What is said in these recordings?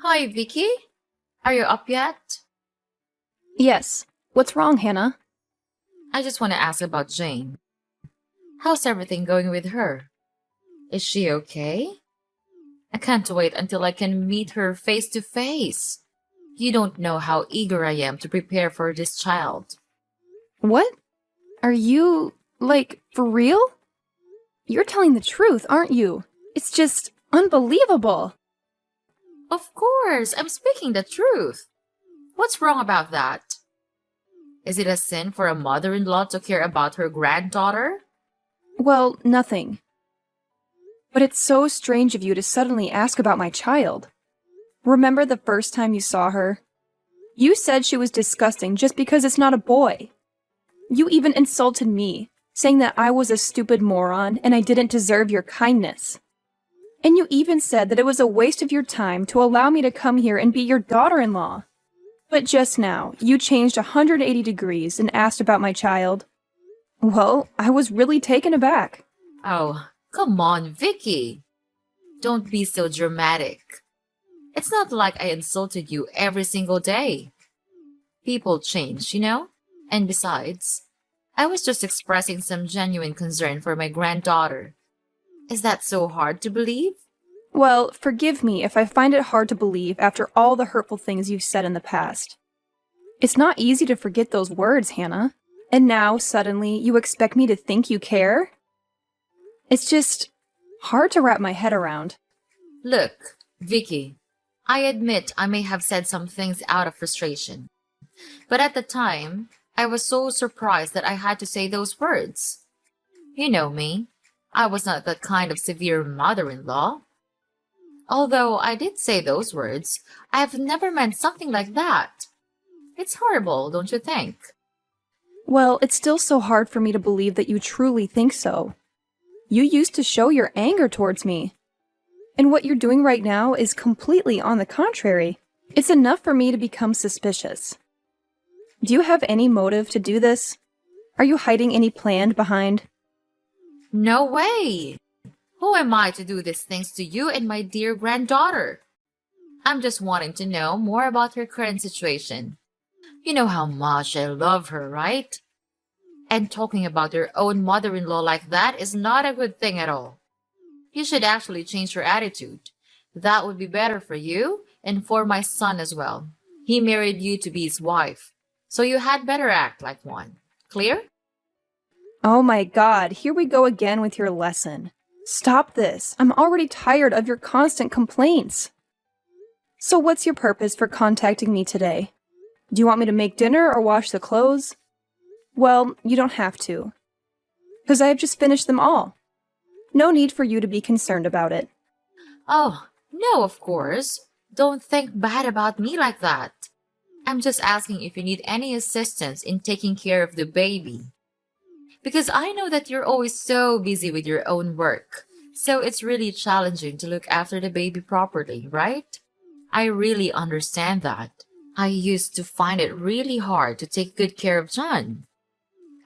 Hi, Vicky. Are you up yet? Yes. What's wrong, Hannah? I just want to ask about Jane. How's everything going with her? Is she okay? I can't wait until I can meet her face to face. You don't know how eager I am to prepare for this child. What? Are you, for real? You're telling the truth, aren't you? It's just unbelievable. Of course, I'm speaking the truth. What's wrong about that? Is it a sin for a mother-in-law to care about her granddaughter? Well, nothing. But it's so strange of you to suddenly ask about my child. Remember the first time you saw her? You said she was disgusting just because it's not a boy. You even insulted me, saying that I was a stupid moron and I didn't deserve your kindness. And you even said that it was a waste of your time to allow me to come here and be your daughter-in-law. But just now, you changed 180 degrees and asked about my child. Well, I was really taken aback. Oh, come on, Vicky. Don't be so dramatic. It's not like I insulted you every single day. People change, you know? And besides, I was just expressing some genuine concern for my granddaughter. Is that so hard to believe? Well, forgive me if I find it hard to believe after all the hurtful things you've said in the past. It's not easy to forget those words, Hannah. And now, suddenly, you expect me to think you care? It's just hard to wrap my head around. Look, Vicky, I admit I may have said some things out of frustration. But at the time, I was so surprised that I had to say those words. You know me. I was not that kind of severe mother-in-law. Although I did say those words, I have never meant something like that. It's horrible, don't you think? Well, it's still so hard for me to believe that you truly think so. You used to show your anger towards me. And what you're doing right now is completely on the contrary. It's enough for me to become suspicious. Do you have any motive to do this? Are you hiding any plan behind? No way! Who am I to do these things to you and my dear granddaughter? I'm just wanting to know more about her current situation. You know how much I love her, right? And talking about your own mother-in-law like that is not a good thing at all. You should actually change your attitude. That would be better for you and for my son as well. He married you to be his wife, so you had better act like one. Clear? Oh my God, here we go again with your lesson. Stop this. I'm already tired of your constant complaints. So what's your purpose for contacting me today? Do you want me to make dinner or wash the clothes? Well, you don't have to, because I have just finished them all. No need for you to be concerned about it. Oh, no, of course. Don't think bad about me like that. I'm just asking if you need any assistance in taking care of the baby. Because I know that you're always so busy with your own work. So it's really challenging to look after the baby properly, right? I really understand that. I used to find it really hard to take good care of John.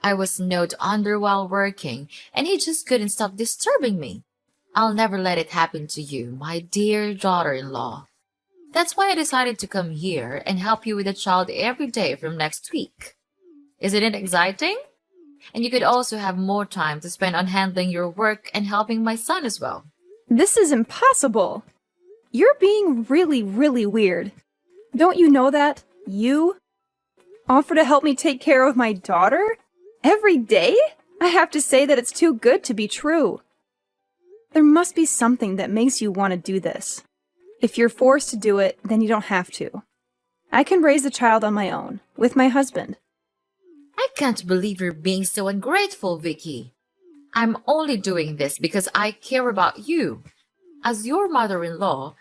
I was snowed under while working, and he just couldn't stop disturbing me. I'll never let it happen to you, my dear daughter-in-law. That's why I decided to come here and help you with the child every day from next week. Isn't it exciting? And you could also have more time to spend on handling your work and helping my son as well. This is impossible. You're being really, really weird. Don't you know that? You offer to help me take care of my daughter? Every day? I have to say that it's too good to be true. There must be something that makes you want to do this. If you're forced to do it, then you don't have to. I can raise the child on my own, with my husband. I can't believe you're being so ungrateful, Vicky. I'm only doing this because I care about you. As your mother-in-law,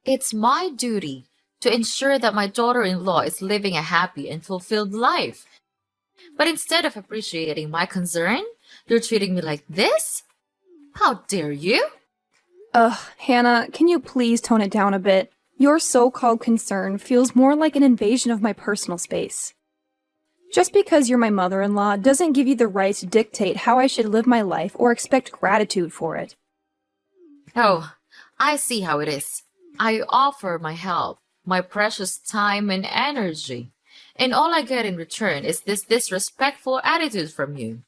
it's my duty to ensure that my daughter-in-law is living a happy and fulfilled life. But instead of appreciating my concern, you're treating me like this? How dare you? Ugh, Hannah, can you please tone it down a bit? Your so-called concern feels more like an invasion of my personal space. Just because you're my mother-in-law doesn't give you the right to dictate how I should live my life or expect gratitude for it. Oh, I see how it is. I offer my help, my precious time and energy, and all I get in return is this disrespectful attitude from you.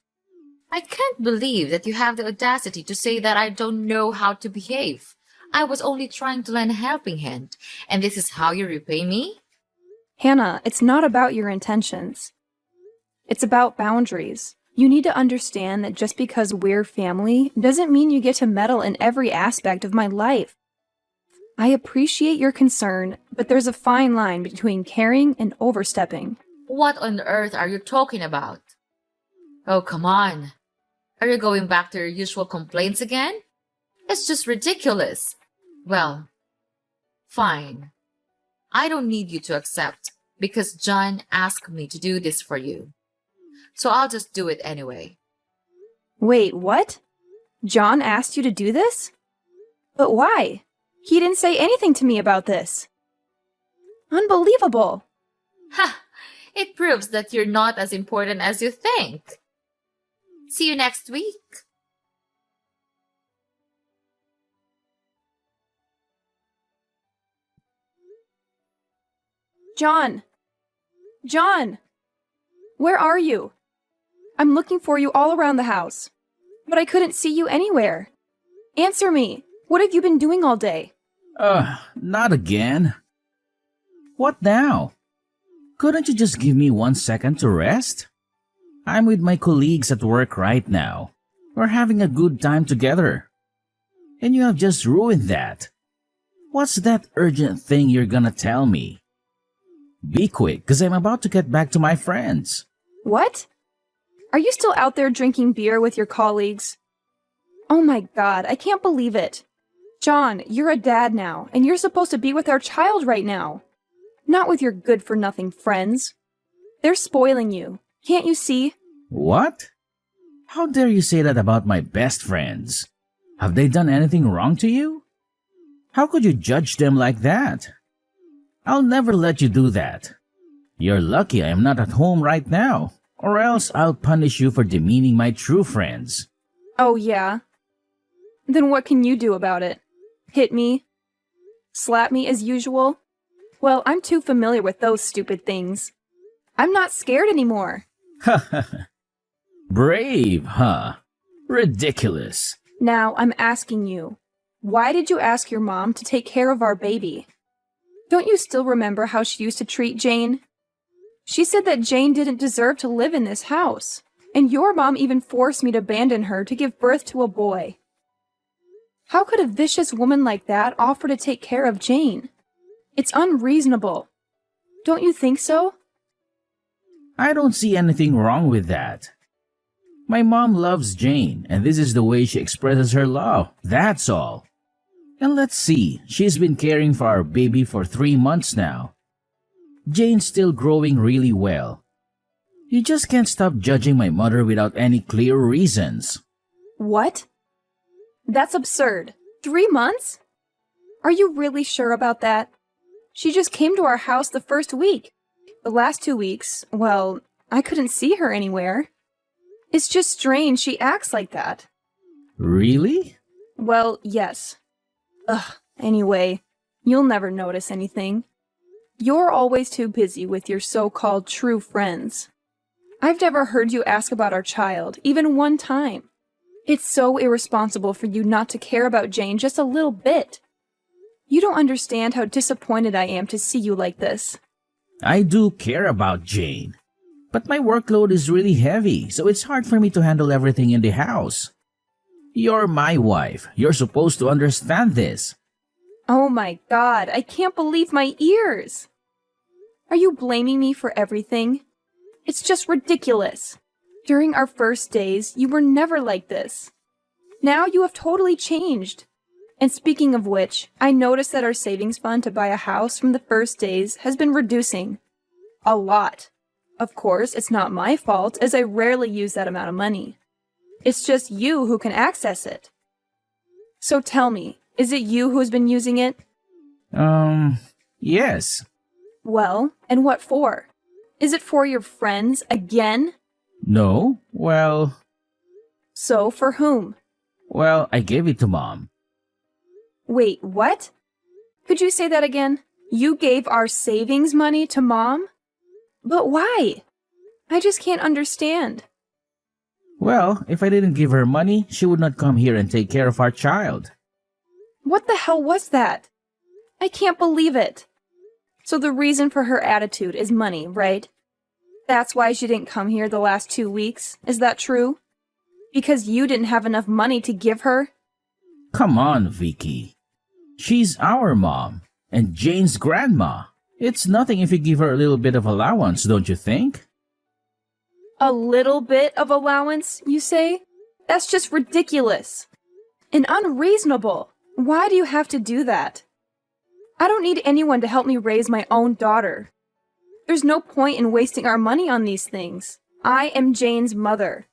I can't believe that you have the audacity to say that I don't know how to behave. I was only trying to lend a helping hand, and this is how you repay me? Hannah, it's not about your intentions. It's about boundaries. You need to understand that just because we're family doesn't mean you get to meddle in every aspect of my life. I appreciate your concern, but there's a fine line between caring and overstepping. What on earth are you talking about? Oh, come on. Are you going back to your usual complaints again? It's just ridiculous. Well, fine. I don't need you to accept because John asked me to do this for you. So I'll just do it anyway. Wait, what? John asked you to do this? But why? He didn't say anything to me about this. Unbelievable! Ha! It proves that you're not as important as you think. See you next week. John! John! Where are you? I'm looking for you all around the house, but I couldn't see you anywhere. Answer me. What have you been doing all day? Not again. What now? Couldn't you just give me 1 second to rest? I'm with my colleagues at work right now. We're having a good time together. And you have just ruined that. What's that urgent thing you're gonna tell me? Be quick, cause I'm about to get back to my friends. What? Are you still out there drinking beer with your colleagues? Oh my god, I can't believe it. John, you're a dad now, and you're supposed to be with our child right now. Not with your good-for-nothing friends. They're spoiling you. Can't you see? What? How dare you say that about my best friends? Have they done anything wrong to you? How could you judge them like that? I'll never let you do that. You're lucky I am not at home right now, or else I'll punish you for demeaning my true friends. Oh yeah? Then what can you do about it? Hit me? Slap me as usual? Well, I'm too familiar with those stupid things. I'm not scared anymore. Brave, huh? Ridiculous. Now, I'm asking you, why did you ask your mom to take care of our baby? Don't you still remember how she used to treat Jane? She said that Jane didn't deserve to live in this house, and your mom even forced me to abandon her to give birth to a boy. How could a vicious woman like that offer to take care of Jane? It's unreasonable. Don't you think so? I don't see anything wrong with that. My mom loves Jane, and this is the way she expresses her love. That's all. And let's see, she's been caring for our baby for 3 months now. Jane's still growing really well. You just can't stop judging my mother without any clear reasons. What? That's absurd. 3 months? Are you really sure about that? She just came to our house the first week. The last 2 weeks, well, I couldn't see her anywhere. It's just strange she acts like that. Really? Well, yes. Ugh, anyway, you'll never notice anything. You're always too busy with your so-called true friends. I've never heard you ask about our child, even one time. It's so irresponsible for you not to care about Jane just a little bit. You don't understand how disappointed I am to see you like this. I do care about Jane. But my workload is really heavy, so it's hard for me to handle everything in the house. You're my wife. You're supposed to understand this. Oh my god, I can't believe my ears! Are you blaming me for everything? It's just ridiculous. During our first days, you were never like this. Now you have totally changed. And speaking of which, I noticed that our savings fund to buy a house from the first days has been reducing. A lot. Of course, it's not my fault, as I rarely use that amount of money. It's just you who can access it. So tell me, is it you who's been using it? Yes. Well, and what for? Is it for your friends again? No, well, So for whom? I gave it to Mom. Wait, what? Could you say that again? You gave our savings money to Mom? But why? I just can't understand. Well, if I didn't give her money, she would not come here and take care of our child. What the hell was that? I can't believe it. So the reason for her attitude is money, right? That's why she didn't come here the last 2 weeks. Is that true? Because you didn't have enough money to give her? Come on, Vicky. She's our mom, and Jane's grandma. It's nothing if you give her a little bit of allowance, don't you think? A little bit of allowance, you say? That's just ridiculous. And unreasonable. Why do you have to do that? I don't need anyone to help me raise my own daughter. There's no point in wasting our money on these things. I am Jane's mother.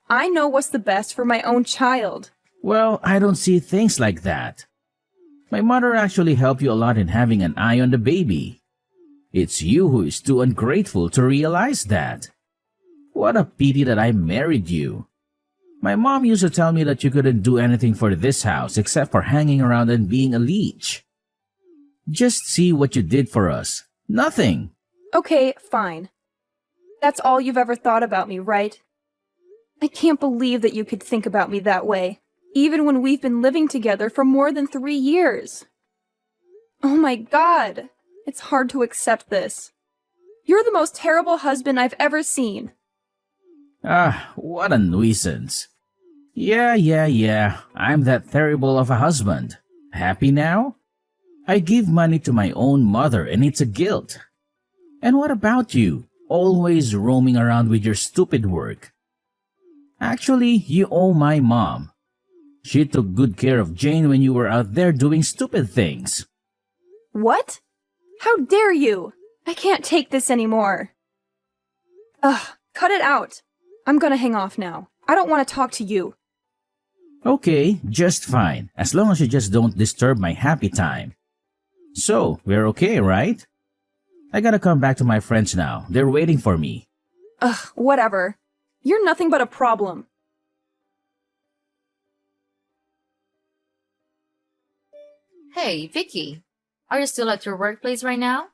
I know what's the best for my own child. Well, I don't see things like that. My mother actually helped you a lot in having an eye on the baby. It's you who is too ungrateful to realize that. What a pity that I married you. My mom used to tell me that you couldn't do anything for this house except for hanging around and being a leech. Just see what you did for us. Nothing. Okay, fine. That's all you've ever thought about me, right? I can't believe that you could think about me that way, even when we've been living together for more than 3 years. Oh my God! It's hard to accept this. You're the most terrible husband I've ever seen. Ah, what a nuisance. Yeah. I'm that terrible of a husband. Happy now? I give money to my own mother and it's a guilt. And what about you? Always roaming around with your stupid work. Actually, you owe my mom. She took good care of Jane when you were out there doing stupid things. What? How dare you? I can't take this anymore. Ugh, cut it out. I'm gonna hang off now. I don't want to talk to you. Okay, just fine, as long as you just don't disturb my happy time. So, we're okay, right? I gotta come back to my friends now. They're waiting for me. Ugh, whatever. You're nothing but a problem. Hey, Vicky. Are you still at your workplace right now?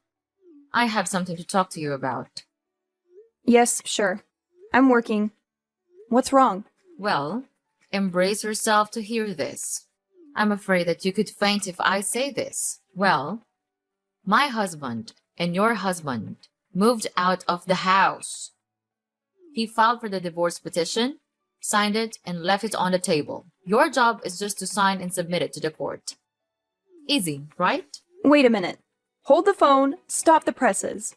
I have something to talk to you about. Yes, sure. I'm working. What's wrong? Well, embrace yourself to hear this. I'm afraid that you could faint if I say this. Well, my husband and your husband moved out of the house. He filed for the divorce petition, signed it, and left it on the table. Your job is just to sign and submit it to the court. Easy, right? Wait a minute. Hold the phone, stop the presses.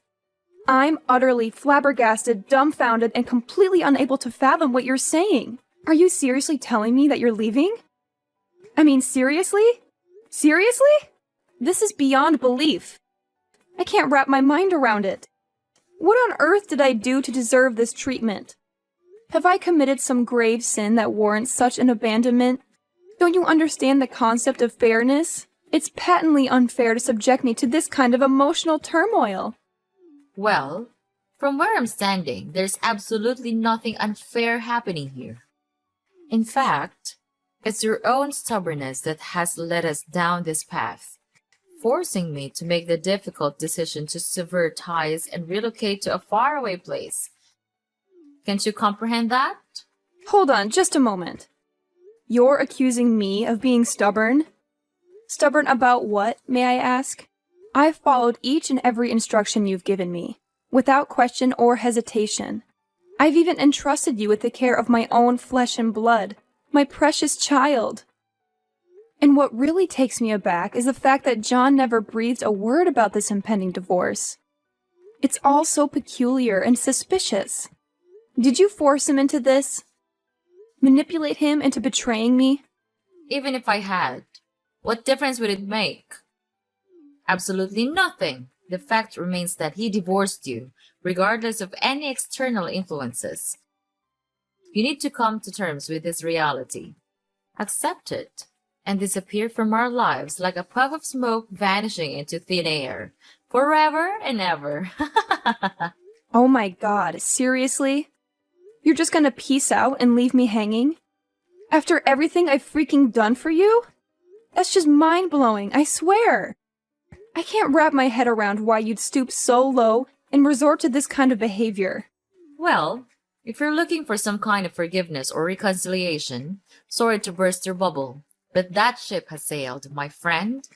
I'm utterly flabbergasted, dumbfounded, and completely unable to fathom what you're saying. Are you seriously telling me that you're leaving? I mean, seriously? Seriously? This is beyond belief. I can't wrap my mind around it. What on earth did I do to deserve this treatment? Have I committed some grave sin that warrants such an abandonment? Don't you understand the concept of fairness? It's patently unfair to subject me to this kind of emotional turmoil. Well, from where I'm standing, there's absolutely nothing unfair happening here. In fact, it's your own stubbornness that has led us down this path, forcing me to make the difficult decision to sever ties and relocate to a faraway place. Can't you comprehend that? Hold on, just a moment. You're accusing me of being stubborn? Stubborn about what, may I ask? I've followed each and every instruction you've given me, without question or hesitation. I've even entrusted you with the care of my own flesh and blood, my precious child. And what really takes me aback is the fact that John never breathed a word about this impending divorce. It's all so peculiar and suspicious. Did you force him into this? Manipulate him into betraying me? Even if I had, what difference would it make? Absolutely nothing. The fact remains that he divorced you, regardless of any external influences. You need to come to terms with this reality. Accept it, and disappear from our lives like a puff of smoke vanishing into thin air, forever and ever. Oh my God, seriously? You're just gonna peace out and leave me hanging? After everything I've freaking done for you? That's just mind-blowing, I swear. I can't wrap my head around why you'd stoop so low and resort to this kind of behavior. Well, if you're looking for some kind of forgiveness or reconciliation, sorry to burst your bubble, but that ship has sailed, my friend.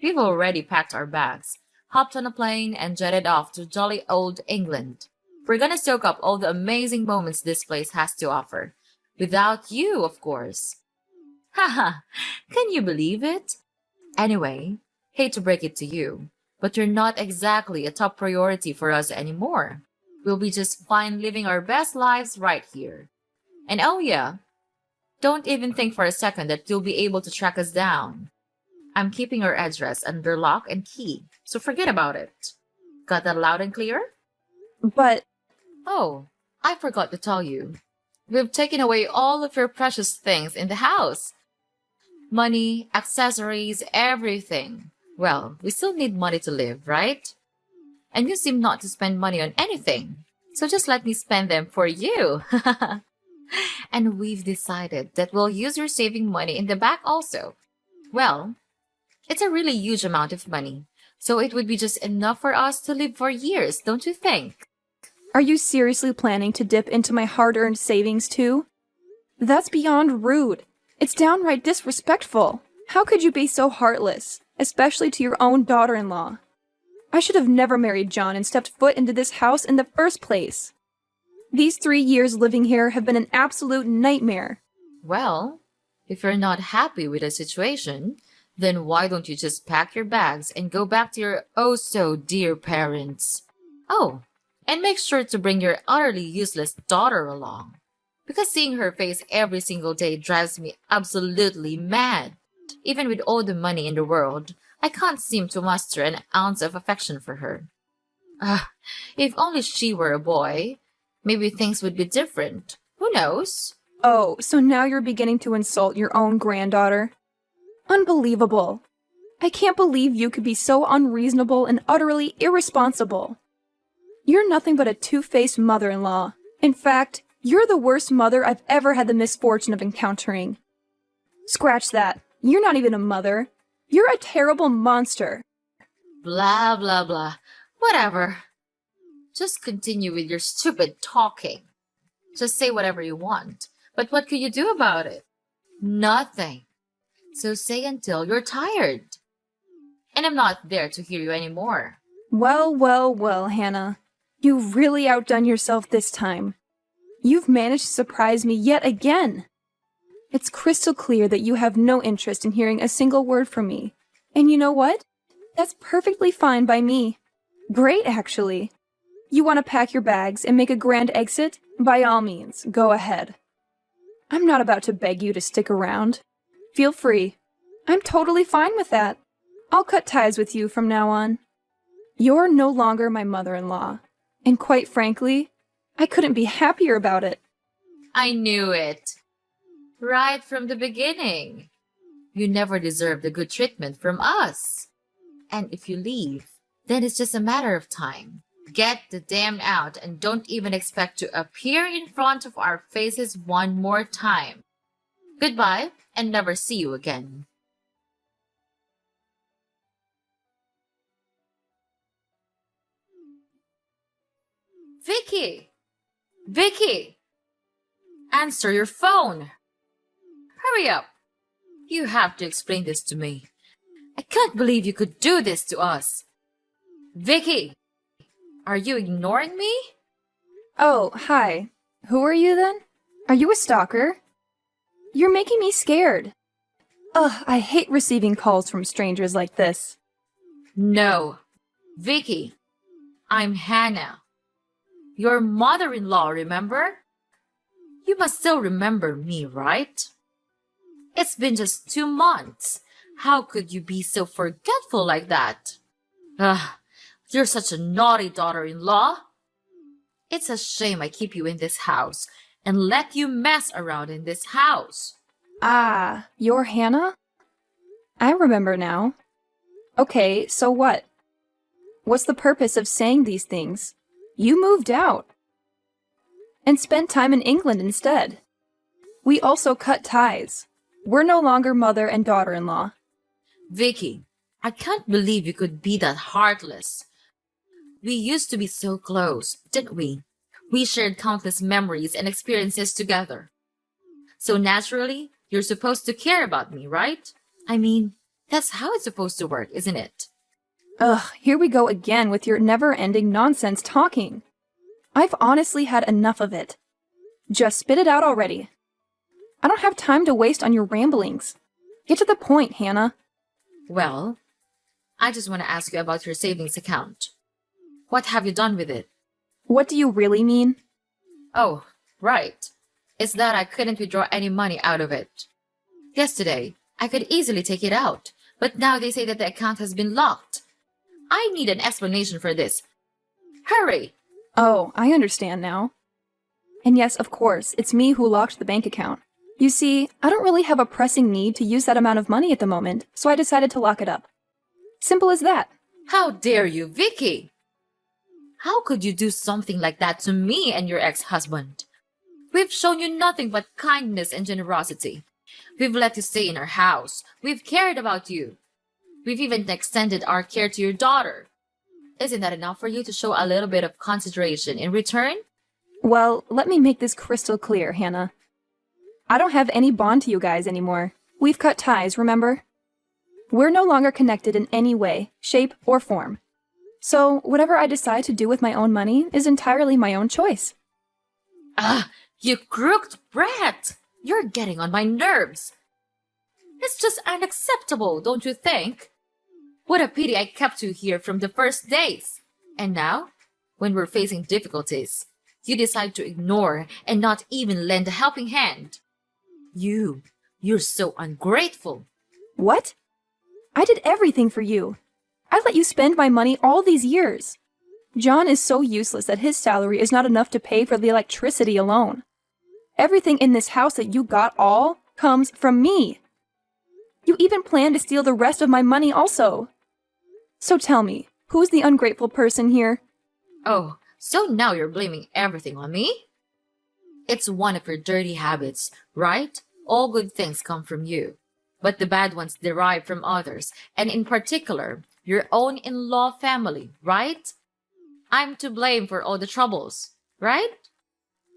We've already packed our bags, hopped on a plane, and jetted off to jolly old England. We're gonna soak up all the amazing moments this place has to offer. Without you, of course. Haha, can you believe it? Anyway, hate to break it to you, but you're not exactly a top priority for us anymore. We'll be just fine living our best lives right here. And oh yeah, don't even think for a second that you'll be able to track us down. I'm keeping our address under lock and key, so forget about it. Got that loud and clear? But Oh, I forgot to tell you. We've taken away all of your precious things in the house. Money, accessories, everything. Well, we still need money to live, right? And you seem not to spend money on anything. So just let me spend them for you. And we've decided that we'll use your saving money in the back also. Well, it's a really huge amount of money. So it would be just enough for us to live for years, don't you think? are you seriously planning to dip into my hard-earned savings too? That's beyond rude. It's downright disrespectful. How could you be so heartless, especially to your own daughter-in-law? I should have never married John and stepped foot into this house in the first place. These 3 years living here have been an absolute nightmare. Well, if you're not happy with the situation, then why don't you just pack your bags and go back to your oh-so-dear parents? Oh, and make sure to bring your utterly useless daughter along. Because seeing her face every single day drives me absolutely mad. Even with all the money in the world, I can't seem to muster an ounce of affection for her. If only she were a boy, maybe things would be different. Who knows? Oh, so now you're beginning to insult your own granddaughter? Unbelievable. I can't believe you could be so unreasonable and utterly irresponsible. You're nothing but a two-faced mother-in-law. In fact, you're the worst mother I've ever had the misfortune of encountering. Scratch that. You're not even a mother. You're a terrible monster. Blah, blah, blah. Whatever. Just continue with your stupid talking. Just say whatever you want. But what could you do about it? Nothing. So say until you're tired. And I'm not there to hear you anymore. Well, well, well, Hannah. You've really outdone yourself this time. You've managed to surprise me yet again. It's crystal clear that you have no interest in hearing a single word from me. And you know what? That's perfectly fine by me. Great, actually. You want to pack your bags and make a grand exit? By all means, go ahead. I'm not about to beg you to stick around. Feel free. I'm totally fine with that. I'll cut ties with you from now on. You're no longer my mother-in-law. And quite frankly, I couldn't be happier about it. I knew it. Right from the beginning. You never deserved the good treatment from us. And if you leave, then it's just a matter of time. Get the damn out and don't even expect to appear in front of our faces one more time. Goodbye and never see you again. Vicky! Vicky! Answer your phone! Hurry up! You have to explain this to me. I can't believe you could do this to us. Vicky! Are you ignoring me? Oh, hi. Who are you then? Are you a stalker? You're making me scared. Ugh, I hate receiving calls from strangers like this. No. Vicky, I'm Hannah. Your mother-in-law, remember? You must still remember me, right? It's been just 2 months. How could you be so forgetful like that? You're such a naughty daughter-in-law. It's a shame I keep you in this house and let you mess around in this house. Ah, you're Hannah? I remember now. Okay, so what? What's the purpose of saying these things? You moved out. And spent time in England instead. We also cut ties. We're no longer mother and daughter-in-law. Vicky, I can't believe you could be that heartless. We used to be so close, didn't we? We shared countless memories and experiences together. So naturally, you're supposed to care about me, right? I mean, that's how it's supposed to work, isn't it? Ugh, here we go again with your never-ending nonsense talking. I've honestly had enough of it. Just spit it out already. I don't have time to waste on your ramblings. Get to the point, Hannah. Well, I just want to ask you about your savings account. What have you done with it? What do you really mean? Oh, right. It's that I couldn't withdraw any money out of it. Yesterday, I could easily take it out, but now they say that the account has been locked. I need an explanation for this. Hurry! Oh, I understand now. And yes, of course, it's me who locked the bank account. You see, I don't really have a pressing need to use that amount of money at the moment, so I decided to lock it up. Simple as that. How dare you, Vicky? How could you do something like that to me and your ex-husband? We've shown you nothing but kindness and generosity. We've let you stay in our house. We've cared about you. We've even extended our care to your daughter. Isn't that enough for you to show a little bit of consideration in return? Well, let me make this crystal clear, Hannah. I don't have any bond to you guys anymore. We've cut ties, remember? We're no longer connected in any way, shape, or form. So, whatever I decide to do with my own money is entirely my own choice. Ah, you crooked brat! You're getting on my nerves. It's just unacceptable, don't you think? What a pity I kept you here from the first days. And now, when we're facing difficulties, you decide to ignore and not even lend a helping hand. You're so ungrateful. What? I did everything for you. I let you spend my money all these years. John is so useless that his salary is not enough to pay for the electricity alone. Everything in this house that you got all comes from me. You even plan to steal the rest of my money also. So tell me, who's the ungrateful person here? Oh, so now you're blaming everything on me? It's one of your dirty habits, right? All good things come from you, but the bad ones derive from others, and in particular, your own in-law family, right? I'm to blame for all the troubles, right?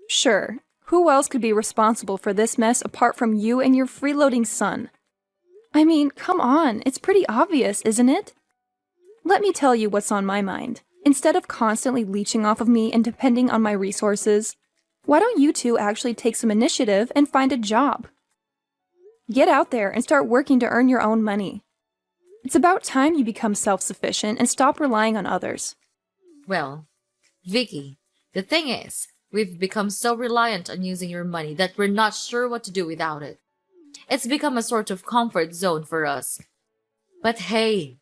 Sure. Who else could be responsible for this mess apart from you and your freeloading son? I mean, come on, it's pretty obvious, isn't it? Let me tell you what's on my mind. Instead of constantly leeching off of me and depending on my resources, why don't you two actually take some initiative and find a job? Get out there and start working to earn your own money. It's about time you become self-sufficient and stop relying on others. Well, Vicky, the thing is, we've become so reliant on using your money that we're not sure what to do without it. It's become a sort of comfort zone for us. But hey,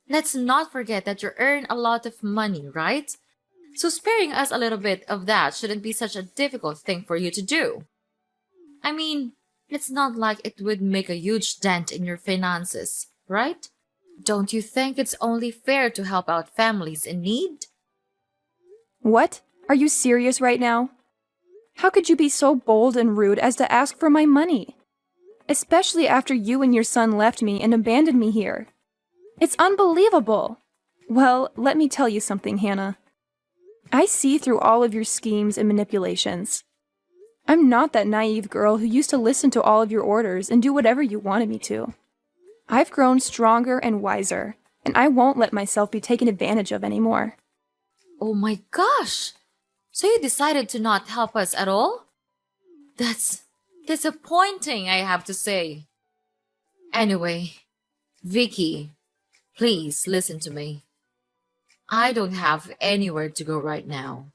let's not forget that you earn a lot of money, right? So sparing us a little bit of that shouldn't be such a difficult thing for you to do. I mean, it's not like it would make a huge dent in your finances, right? Don't you think it's only fair to help out families in need? What? Are you serious right now? How could you be so bold and rude as to ask for my money? Especially after you and your son left me and abandoned me here. It's unbelievable! Well, let me tell you something, Hannah. I see through all of your schemes and manipulations. I'm not that naive girl who used to listen to all of your orders and do whatever you wanted me to. I've grown stronger and wiser, and I won't let myself be taken advantage of anymore. Oh my gosh! So you decided to not help us at all? That's disappointing, I have to say. Anyway, Vicky, please listen to me. I don't have anywhere to go right now.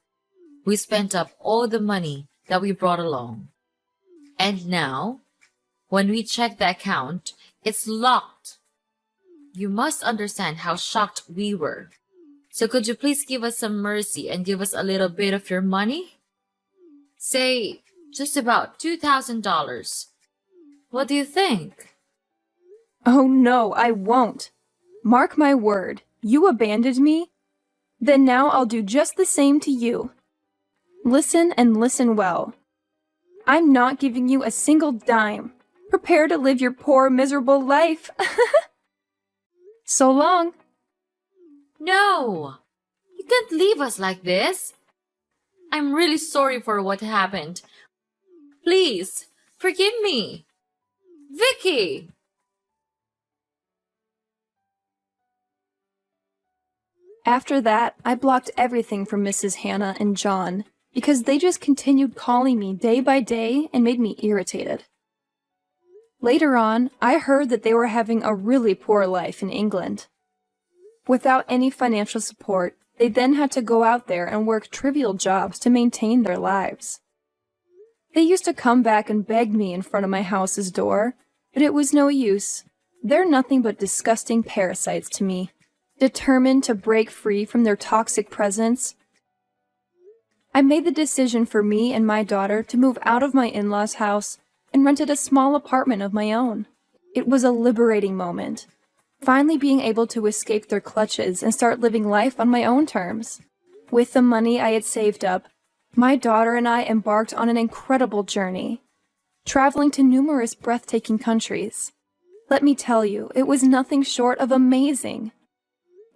We spent up all the money that we brought along. And now, when we check the account, it's locked. You must understand how shocked we were. So could you please give us some mercy and give us a little bit of your money? Say, just about $2,000. What do you think? Oh no, I won't. Mark my word, you abandoned me? Then now I'll do just the same to you. Listen and listen well. I'm not giving you a single dime. Prepare to live your poor, miserable life. So long. No! You can't leave us like this. I'm really sorry for what happened. Please, forgive me. Vicky! After that, I blocked everything from Mrs. Hannah and John because they just continued calling me day by day and made me irritated. Later on, I heard that they were having a really poor life in England. Without any financial support, they then had to go out there and work trivial jobs to maintain their lives. They used to come back and beg me in front of my house's door, but it was no use. They're nothing but disgusting parasites to me. Determined to break free from their toxic presence, I made the decision for me and my daughter to move out of my in-laws' house and rented a small apartment of my own. It was a liberating moment, finally being able to escape their clutches and start living life on my own terms. With the money I had saved up, my daughter and I embarked on an incredible journey, traveling to numerous breathtaking countries. Let me tell you, it was nothing short of amazing.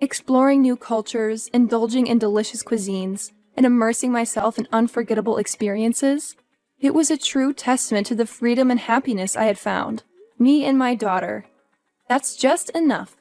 Exploring new cultures, indulging in delicious cuisines, and immersing myself in unforgettable experiences, it was a true testament to the freedom and happiness I had found, me and my daughter. That's just enough.